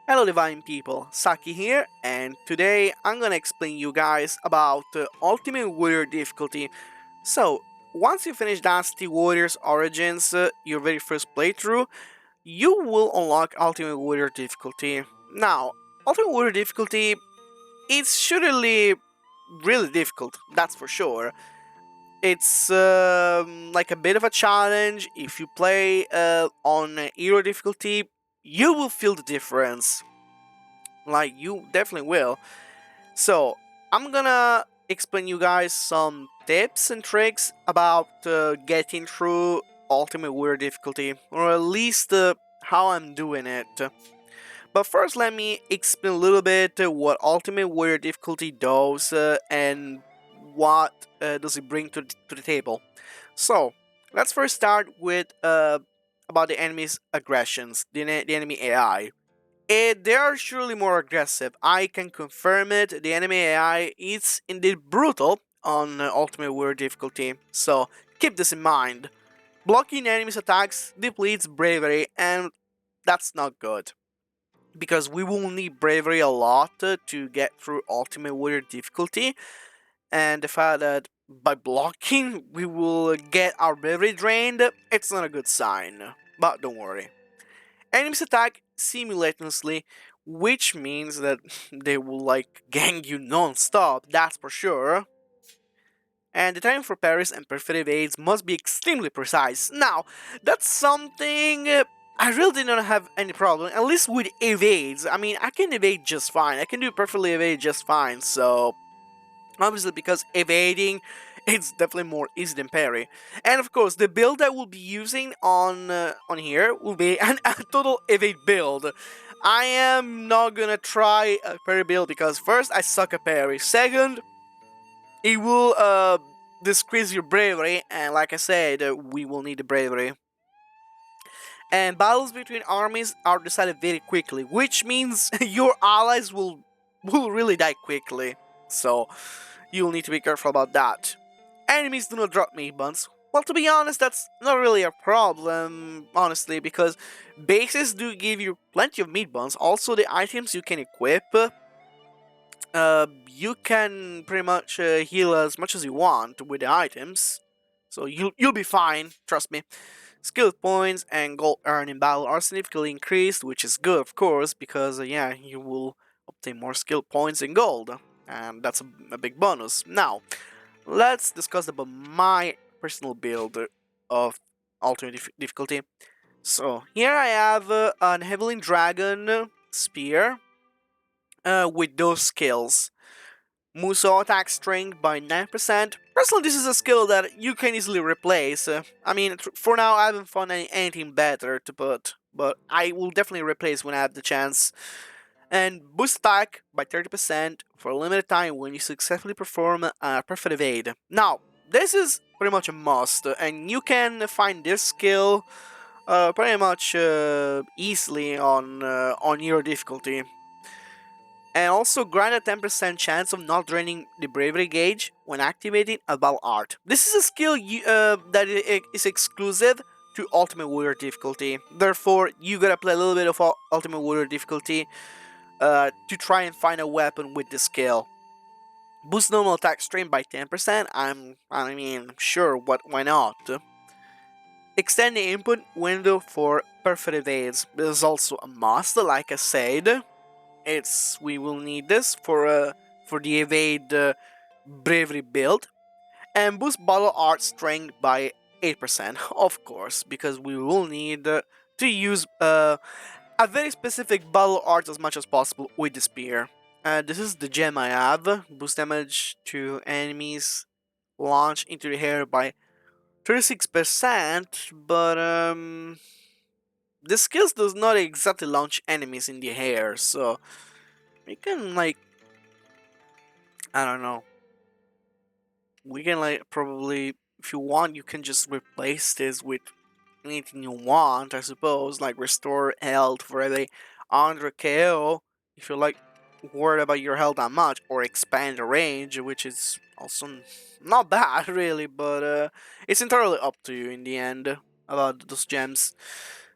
Hello divine people, Saki here, and today I'm gonna explain you guys about Ultimate Warrior difficulty. So, once you finish Dynasty Warriors Origins, your very first playthrough, you will unlock Ultimate Warrior difficulty. Now, Ultimate Warrior difficulty is surely really difficult, that's for sure. It's like a bit of a challenge. If you play on Hero difficulty, you will feel the difference. Like, you definitely will. So, I'm gonna explain you guys some tips and tricks about getting through Ultimate Warrior difficulty, or at least how I'm doing it. But first, let me explain a little bit what Ultimate Warrior difficulty does and what does it bring to the table. So, let's first start with about the enemy's aggressions, the enemy AI. They are surely more aggressive. I can confirm it. The enemy AI is indeed brutal on Ultimate Warrior difficulty, so keep this in mind. Blocking enemies' attacks depletes bravery, and that's not good. Because we will need bravery a lot to get through Ultimate Warrior difficulty, and the fact that by blocking we will get our bravery drained, it's not a good sign. But don't worry. Enemies attack simultaneously, which means that they will like gang you non-stop, that's for sure. And the timing for parries and perfect evades must be extremely precise. Now, that's something I really did not have any problem, at least with evades. I mean, I can evade just fine. I can do perfectly evade just fine, so obviously because evading it's definitely more easy than parry. And of course, the build I will be using on here will be a total evade build. I am not gonna try a parry build because first I suck at parry. Second, it will decrease your bravery, and like I said, we will need the bravery. And battles between armies are decided very quickly, which means your allies will really die quickly. So you'll need to be careful about that. Enemies do not drop meat buns. Well, to be honest, that's not really a problem, honestly, because bases do give you plenty of meat buns. Also, the items you can equip, you can pretty much heal as much as you want with the items. So you'll be fine, trust me. Skill points and gold earned in battle are significantly increased, which is good, of course, because yeah, you will obtain more skill points and gold, and that's a big bonus. Now, let's discuss about my personal build of alternate difficulty. So here I have an Heavenly Dragon spear with those skills. Muso attack strength by 9%. Personally, this is a skill that you can easily replace. I mean, for now I haven't found anything better to put, but I will definitely replace when I have the chance. And boost attack by 30% for a limited time when you successfully perform a perfect evade. Now, this is pretty much a must, and you can find this skill pretty much easily on your difficulty. And also grant a 10% chance of not draining the bravery gauge when activating a battle art. This is a skill that is exclusive to Ultimate Warrior difficulty. Therefore, you gotta play a little bit of Ultimate Warrior difficulty to try and find a weapon with this skill. Boost normal attack strength by 10%. I mean, sure, why not? Extend the input window for perfect evades. This is also a must, like I said. We will need this for the evade bravery build, and boost battle art strength by 8%, of course, because we will need to use a very specific battle art as much as possible with the spear. This is the gem I have. Boost damage to enemies launch into the air by 36%, but the skills does not exactly launch enemies in the air, so we can like, I don't know, we can like probably, if you want, you can just replace this with anything you want, I suppose, like restore health for every 100 KO if you're like worried about your health that much, or expand the range, which is also not bad really, but it's entirely up to you in the end about those gems.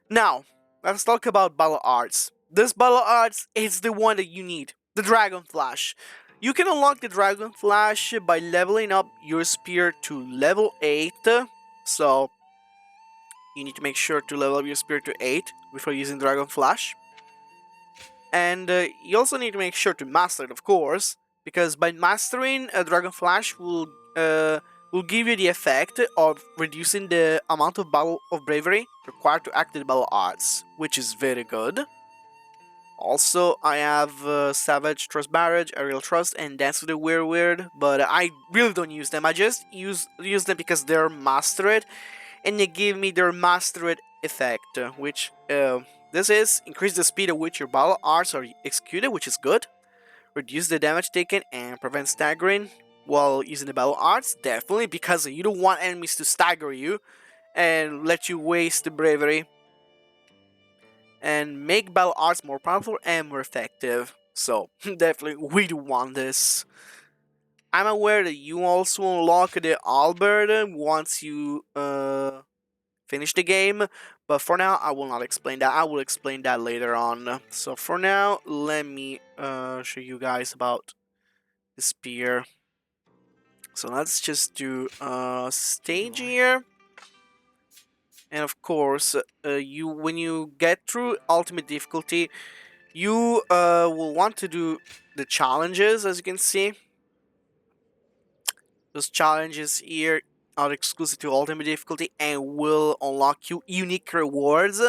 Now, let's talk about battle arts. This battle arts is the one that you need. The Dragon Flash. You can unlock the Dragon Flash by leveling up your spear to level 8. So you need to make sure to level up your spear to 8 before using Dragon Flash. And you also need to make sure to master it, of course, because by mastering a Dragon Flash will give you the effect of reducing the amount of battle of bravery required to activate battle arts, which is very good. Also, I have Savage, Trust Barrage, Aerial Trust, and Dance with the Weird, but I really don't use them. I just use them because they're mastered, and they give me their mastered effect, which this is increase the speed at which your battle arts are executed, which is good. Reduce the damage taken and prevent staggering while using the battle arts, definitely, because you don't want enemies to stagger you and let you waste the bravery. And make battle arts more powerful and more effective. So definitely we do want this. I'm aware that you also unlock the Albert once you finish the game, but for now I will not explain that. I will explain that later on. So for now, let me show you guys about the spear. So let's just do a stage here. And of course, when you get through ultimate difficulty, you will want to do the challenges, as you can see. Those challenges here are exclusive to ultimate difficulty and will unlock you unique rewards,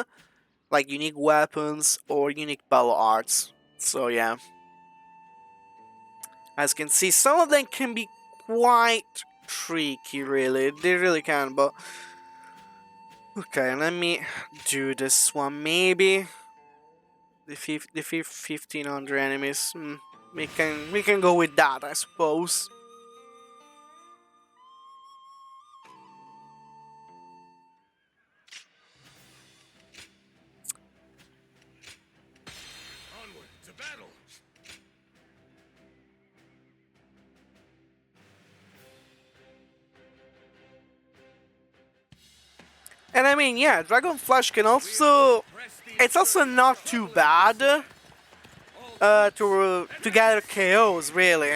like unique weapons or unique battle arts. So yeah. As you can see, some of them can be quite tricky, really. They really can, but... Okay, let me do this one, maybe. The 1500 enemies. We can go with that, I suppose. Onward to battle. And I mean, yeah, Dragon Flash can also... It's also not too bad to gather KOs, really.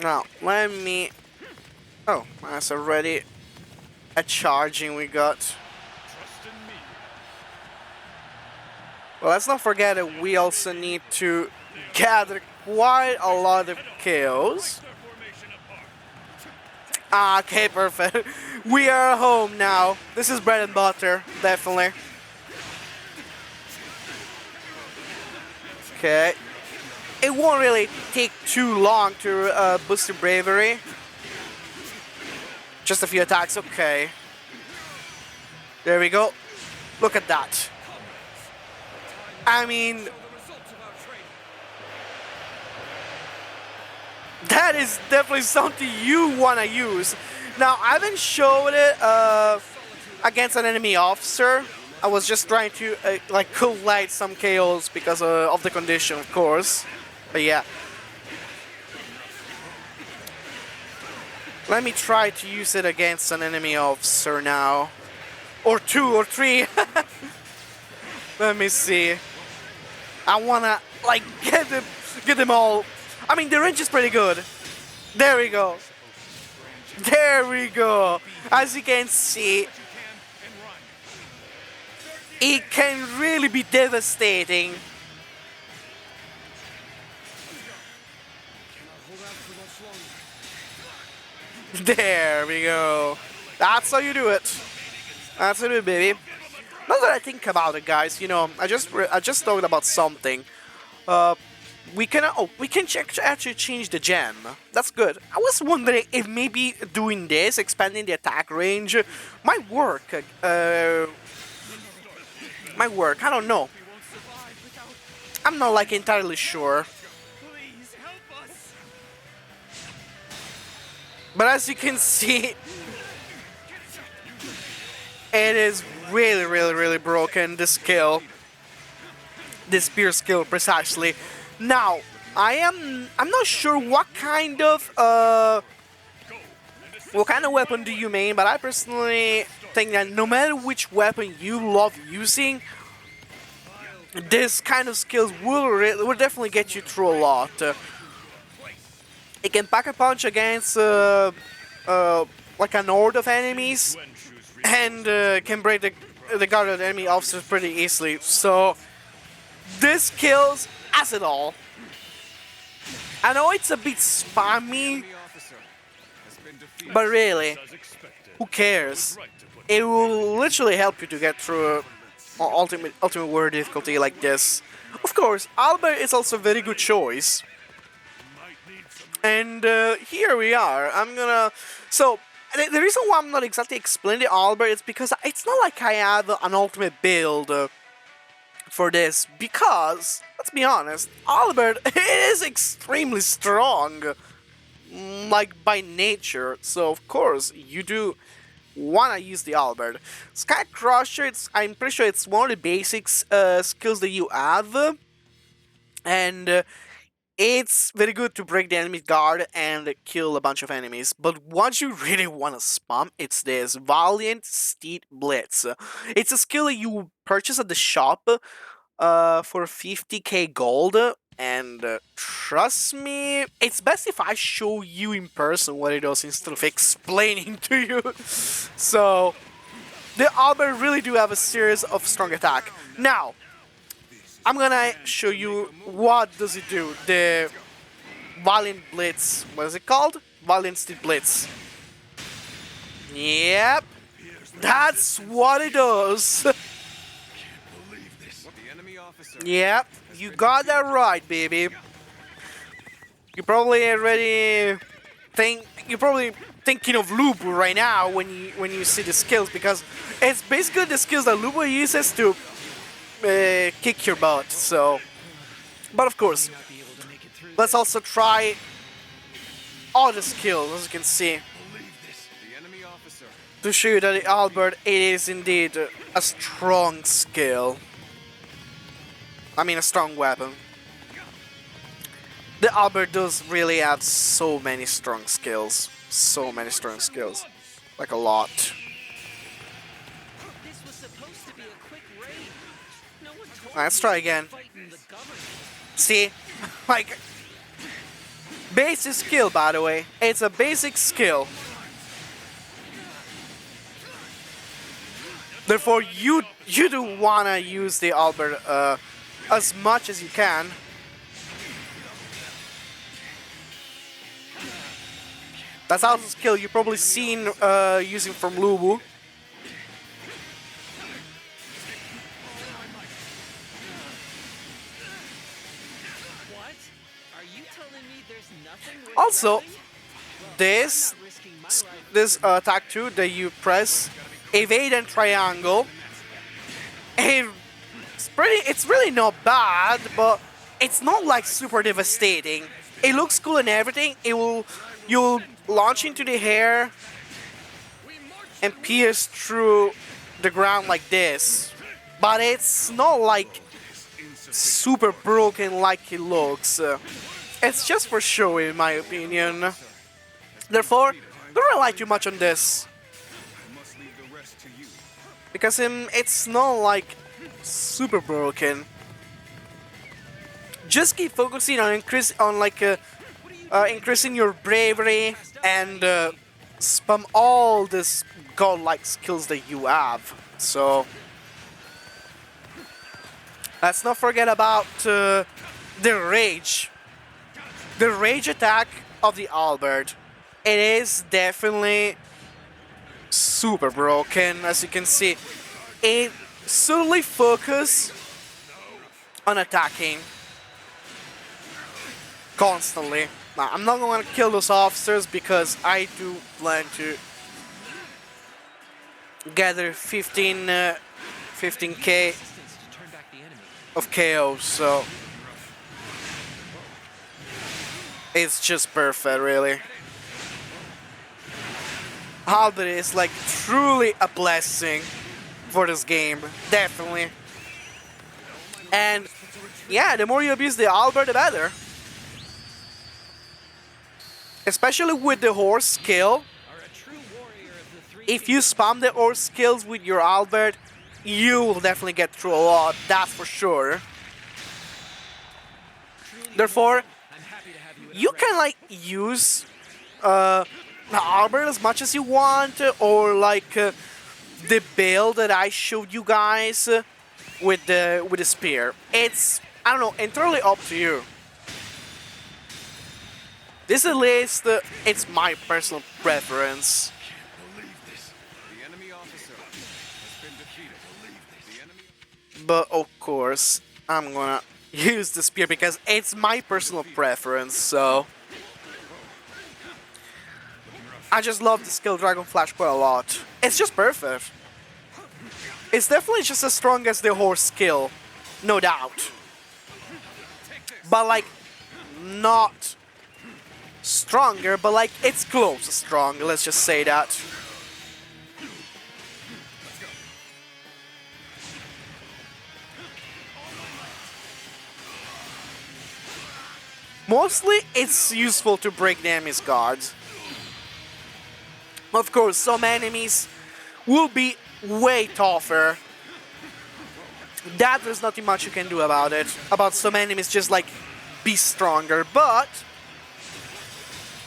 Now, let me... Oh, that's already a charging we got. Well, let's not forget that we also need to gather quite a lot of KOs. Ah, okay, perfect. We are home now. This is bread and butter, definitely. Okay. It won't really take too long to boost your bravery. Just a few attacks, okay. There we go. Look at that. I mean... That is definitely something you want to use. Now, I haven't showed it against an enemy officer. I was just trying to like collect some KOs because of the condition, of course. But yeah. Let me try to use it against an enemy officer now. Or 2 or 3. Let me see. I wanna like get them all. I mean, the range is pretty good. There we go. There we go. As you can see, it can really be devastating. There we go. That's how you do it. That's how you do it, baby. Now that I think about it, guys, you know, I just thought about something. We can actually change the gem. That's good. I was wondering if maybe doing this, expanding the attack range, might work. Might work. I don't know. I'm not like entirely sure. But as you can see, it is really broken. This skill, this spear skill precisely. Now, I'm not sure what kind of weapon do you mean, but I personally think that no matter which weapon you love using, this kind of skills will definitely get you through a lot. It can pack a punch against like an horde of enemies, and can break the guard of the enemy officers pretty easily. So this kills as it all. I know it's a bit spammy, but really, who cares? It will literally help you to get through ultimate warrior difficulty like this. Of course, Albert is also a very good choice. And here we are. So, the reason why I'm not exactly explaining Albert is because it's not like I have an ultimate build for this. Because, let's be honest, Albert is extremely strong. Like, by nature. So, of course, you do wanna use the Albert. Sky Crusher, I'm pretty sure it's one of the basics skills that you have. And it's very good to break the enemy guard and kill a bunch of enemies. But what you really want to spam, it's this Valiant Steed Blitz. It's a skill that you purchase at the shop for 50k gold. And trust me, it's best if I show you in person what it does instead of explaining to you. So, the Albert really do have a series of strong attack. Now, I'm gonna show you what does it do. The Valiant Blitz. What is it called? Valiant Steed Blitz. Yep. That's what it does. Yep. You got that right, baby. You probably already you're probably thinking of Lubu right now when you see the skills, because it's basically the skills that Lubu uses to kick your butt. So, but of course, let's also try all the skills, as you can see, to show you that the Albert is indeed a strong skill. I mean, a strong weapon. The Albert does really have so many strong skills. So many strong skills. Like a lot. Let's try again. See? Like, basic skill, by the way. It's a basic skill. Therefore, you do wanna use the Albert as much as you can. That's also a skill you've probably seen using from Lubu. Also, this attack too that you press, evade and triangle. It's really not bad, but it's not like super devastating. It looks cool and everything. You'll launch into the air and pierce through the ground like this, but it's not like super broken like it looks. It's just for show, in my opinion. Therefore, don't rely too much on this, because it's not like super broken. Just keep focusing on increasing your bravery and spam all these godlike skills that you have. So let's not forget about the rage. The rage attack of the Albert. It is definitely super broken, as you can see. It solely focuses on attacking constantly. Now, I'm not going to kill those officers because I do plan to gather 15k of KO, so it's just perfect, really. Albert is like truly a blessing for this game, definitely. And yeah, the more you abuse the Albert, the better. Especially with the horse skill. if you spam the ore skills with your Albert, you will definitely get through a lot, that's for sure. Therefore, you can like use Albert as much as you want, or like the build that I showed you guys with the spear. It's, I don't know, entirely up to you. This at least, it's my personal preference. But of course, I'm gonna use the spear because it's my personal preference, so... I just love the skill Dragon Flash quite a lot. It's just perfect. It's definitely just as strong as the horse skill, no doubt. But like, not stronger, but like, it's close to strong, let's just say that. Mostly, it's useful to break the enemy's guards. Of course, some enemies will be way tougher. That there's nothing much you can do about it. About some enemies just like be stronger, but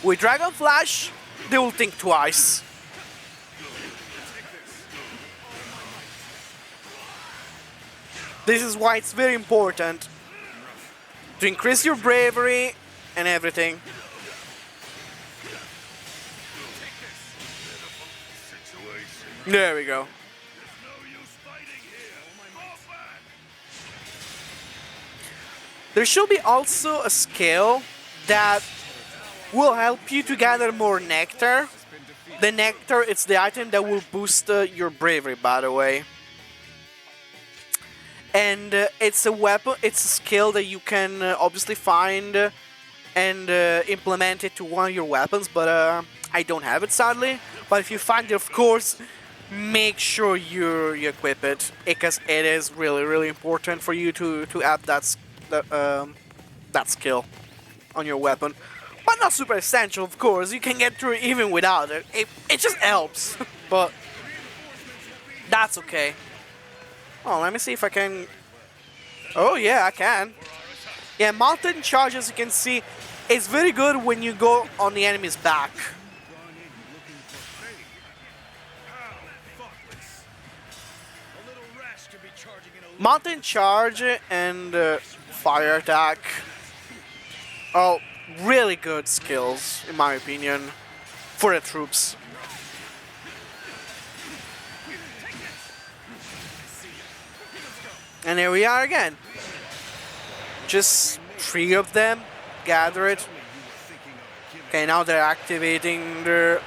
with Dragon Flash, they will think twice. This is why it's very important to increase your bravery and everything. There we go. There should be also a skill that will help you to gather more nectar. The nectar, it's the item that will boost your bravery, by the way. And it's a weapon, it's a skill that you can obviously find and implement it to one of your weapons, but I don't have it sadly. But if you find it, of course, make sure you equip it, because it is really important for you to add that skill on your weapon. But not super essential, of course. You can get through it even without it. It just helps, but that's okay. Oh, let me see if I can... Oh yeah, I can. Yeah, mountain charge, as you can see, is very good when you go on the enemy's back. Mountain charge and fire attack are really good skills, in my opinion, for the troops. And here we are again. Just 3 of them. Gather it. Okay, now they're activating their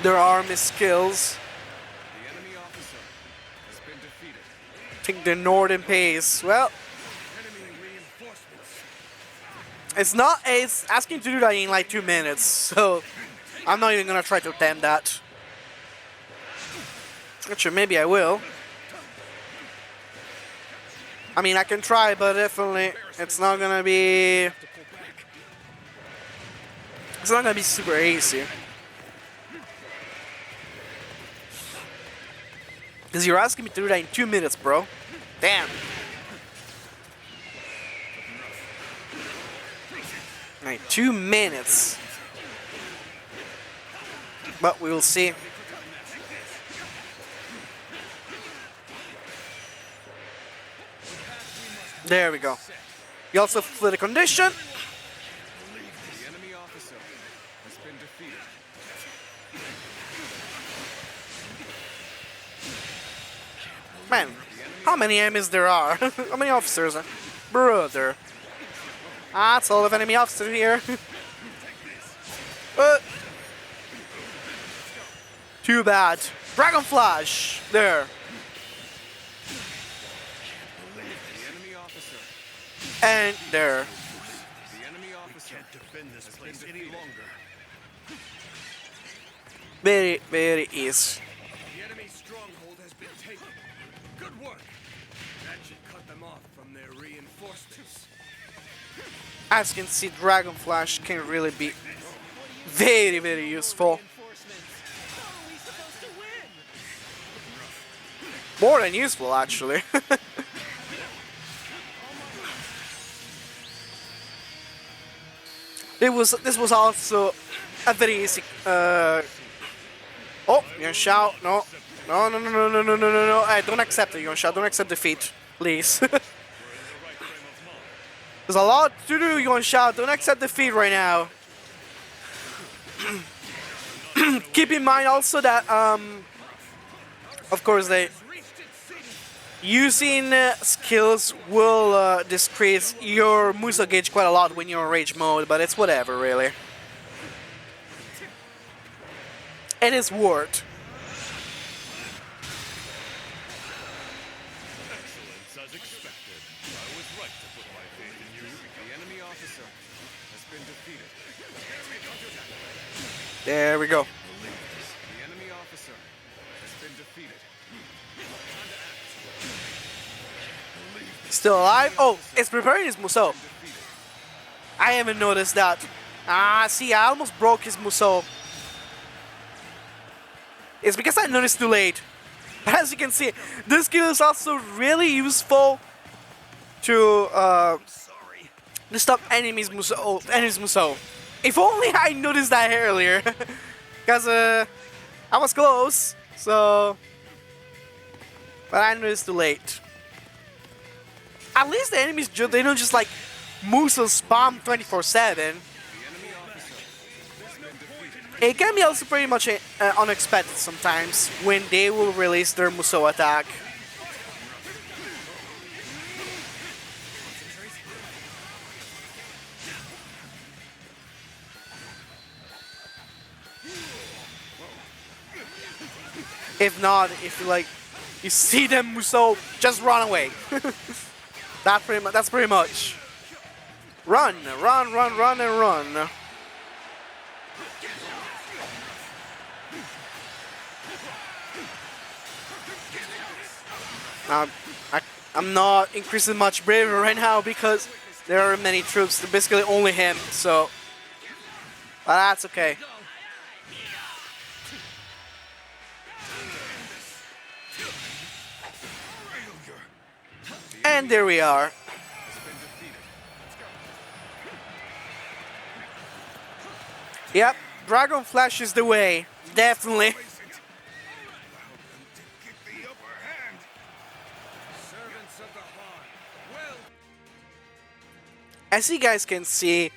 army skills. I think the northern pace. Well, it's asking to do that in like 2 minutes, so I'm not even gonna try to attempt that. Actually, maybe I will. I mean, I can try, but definitely it's not gonna be super easy. Because you're asking me to do that in 2 minutes, bro. Damn. Like 2 minutes. But we will see. There we go. You also flip the condition. Man, how many enemies there are? How many officers? Brother. That's all of enemy officers here. Too bad. Dragon Flash. There. And there. Very easy. The enemy stronghold has been taken. Good work. That should cut them off from their reinforcements. As you can see, Dragon Flash can really be very useful. More than useful, actually. This was also a very easy. Oh, Yuan Shao, no, no, no, no, no, no, no, no, no, no! Don't accept it, Yuan Shao. Don't accept defeat, please. There's a lot to do, Yuan Shao. Don't accept defeat right now. Keep in mind also that of course, they using skills will decrease your Musa gauge quite a lot when you're in rage mode, but it's whatever, really. It is worth. Excellence as expected. I was right to put my faith in you. The enemy officer has been defeated. There we go. The enemy officer has been defeated. Still alive? Oh, it's preparing his Musou. I haven't noticed that. Ah, see, I almost broke his Musou. It's because I noticed too late. But as you can see, this skill is also really useful to stop enemies Musou. If only I noticed that earlier. Because I was close, so... But I noticed too late. At least the enemies, they don't just like Musa spam 24/7. It can be also pretty much unexpected sometimes when they will release their Musou attack. If not, if you like, you see them Musou, just run away. That's pretty much. Run, run, run, run, and run. I'm not increasing much bravery right now because there are many troops, basically only him, so... But that's okay. And there we are. Yep, Dragon Flash is the way, definitely. As you guys can see,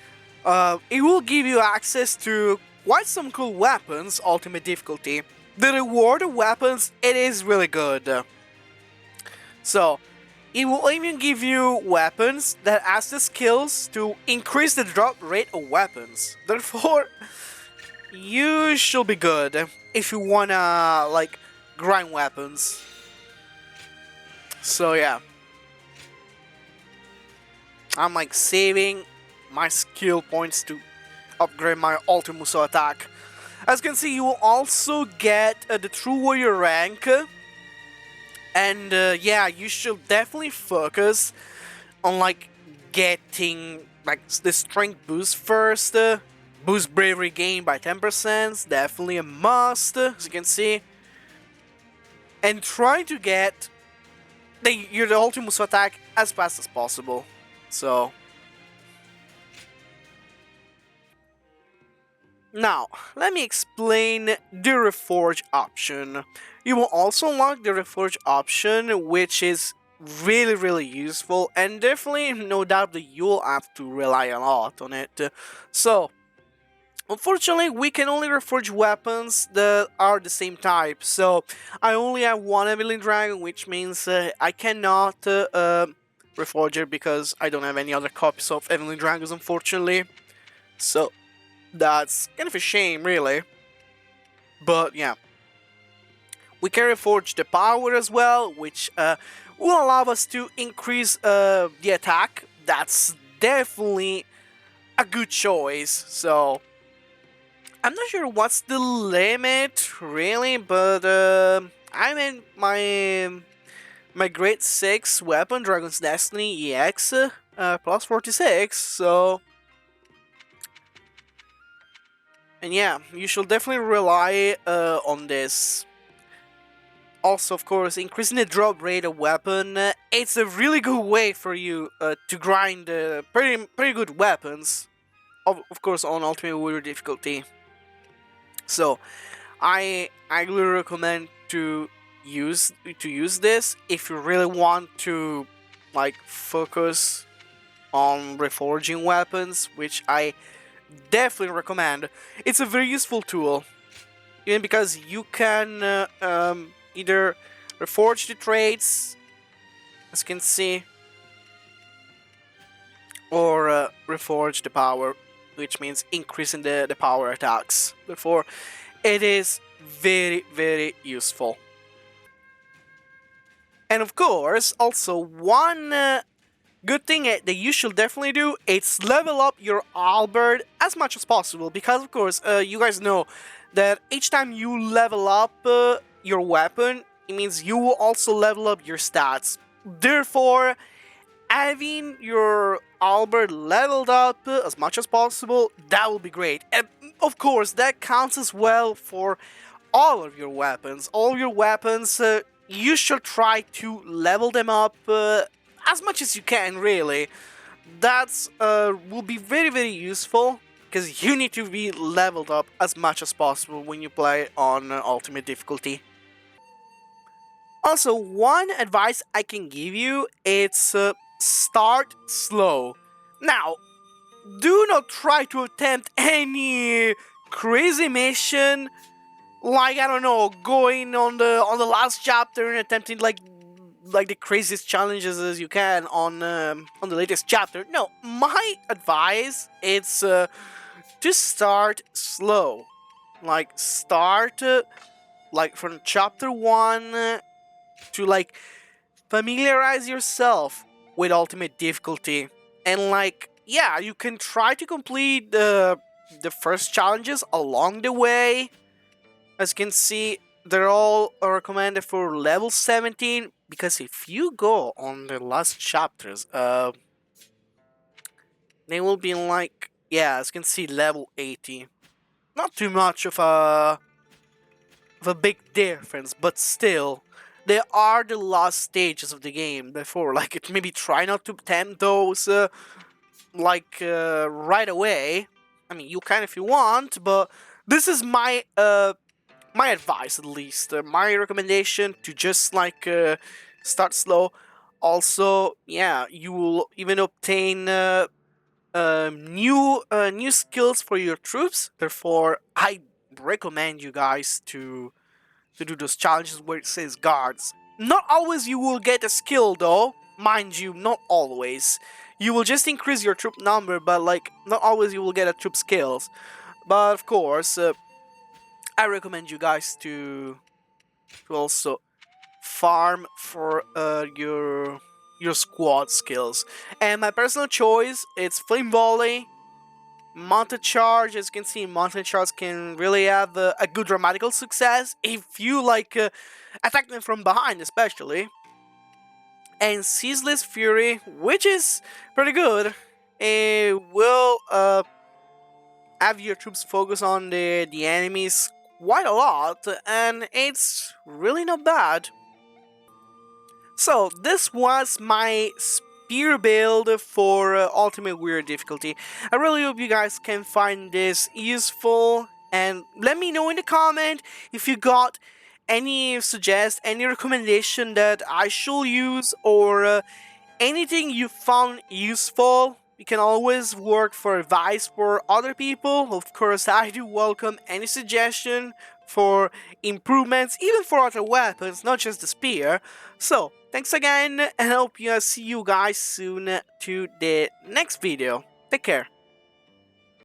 it will give you access to quite some cool weapons, ultimate difficulty. The reward of weapons, it is really good. So, it will even give you weapons that has the skills to increase the drop rate of weapons. Therefore, you should be good if you wanna, like, grind weapons. So yeah. I'm like saving my skill points to upgrade my Ultimate Musou attack. As you can see, you will also get the True Warrior rank. And yeah, you should definitely focus on like getting like the strength boost first. Boost bravery gain by 10%, definitely a must, as you can see. And try to get your Ultimate Musou attack as fast as possible. So now, let me explain the Reforge option. You will also unlock the Reforge option, which is really useful, and definitely no doubt that you'll have to rely a lot on it. So, unfortunately, we can only reforge weapons that are the same type, so I only have one Evelyn Dragon, which means I cannot reforge it because I don't have any other copies of Evelyn Dragons, unfortunately. So, that's kind of a shame, really. But yeah. We can reforge the power as well, which will allow us to increase the attack. That's definitely a good choice. So, I'm not sure what's the limit, really, but I'm in my grade 6 weapon, Dragon's Destiny EX, plus 46, so... And yeah, you should definitely rely on this Also, of course, increasing the drop rate of weapon, it's a really good way for you to grind pretty good weapons, of course, on Ultimate Warrior difficulty. So, I really recommend to use this if you really want to like focus on reforging weapons, which I definitely recommend. It's a very useful tool, even because you can either reforge the traits, as you can see, or reforge the power, which means increasing the power attacks. Therefore, it is very useful. And of course, also one good thing that you should definitely do is level up your halberd as much as possible, because of course you guys know that each time you level up your weapon, it means you will also level up your stats. Therefore, having your halberd leveled up as much as possible, that will be great. And of course, that counts as well for all of your weapons. All your weapons, you should try to level them up as much as you can, really. That's will be very useful, because you need to be leveled up as much as possible when you play on ultimate difficulty. Also, one advice I can give you, it's start slow. Now, do not try to attempt any crazy mission, like, I don't know, going on the last chapter and attempting like the craziest challenges as you can on the latest chapter. No, my advice is to start slow. Like, start like from chapter 1 to like familiarize yourself with ultimate difficulty, and like, yeah, you can try to complete the first challenges along the way. As you can see, they're all recommended for level 17, because if you go on the last chapters, they will be like, yeah, as you can see, level 80. Not too much of a big difference, but still, they are the last stages of the game. Therefore, like, it maybe try not to attempt those right away. I mean, you can if you want, but this is my my advice, at least, my recommendation, to just like start slow. Also, yeah, you will even obtain new skills for your troops. Therefore, I recommend you guys to do those challenges where it says guards. Not always you will get a skill, though, mind you, not always. You will just increase your troop number, but like, not always you will get a troop skills. But of course, I recommend you guys to also farm for your squad skills. And my personal choice, it's flame volley, mounted charge. As you can see, mounted charge can really have a good dramatical success if you like attack them from behind, especially. And ceaseless fury, which is pretty good. It will have your troops focus on the enemies quite a lot, and it's really not bad. So this was my spear build for Ultimate Warrior difficulty. I really hope you guys can find this useful, and let me know in the comment if you got any any recommendation that I should use, or anything you found useful. You can always work for advice for other people. Of course, I do welcome any suggestion for improvements, even for other weapons, not just the spear. So, thanks again, and I hope you see you guys soon to the next video. Take care.